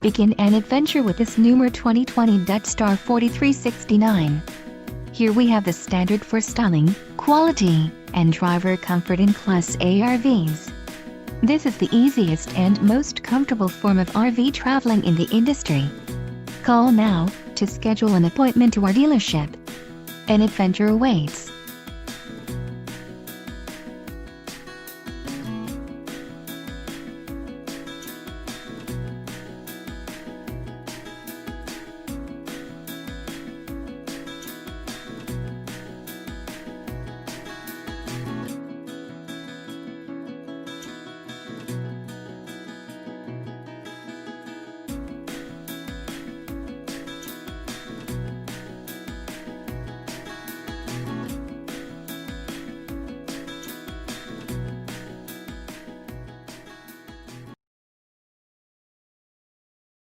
Begin an adventure with this Newmar 2020 Dutch Star 4369. Here we have the standard for styling, quality, and driver comfort in Class A RVs. This is the easiest and most comfortable form of RV traveling in the industry. Call now to schedule an appointment to our dealership. An adventure awaits.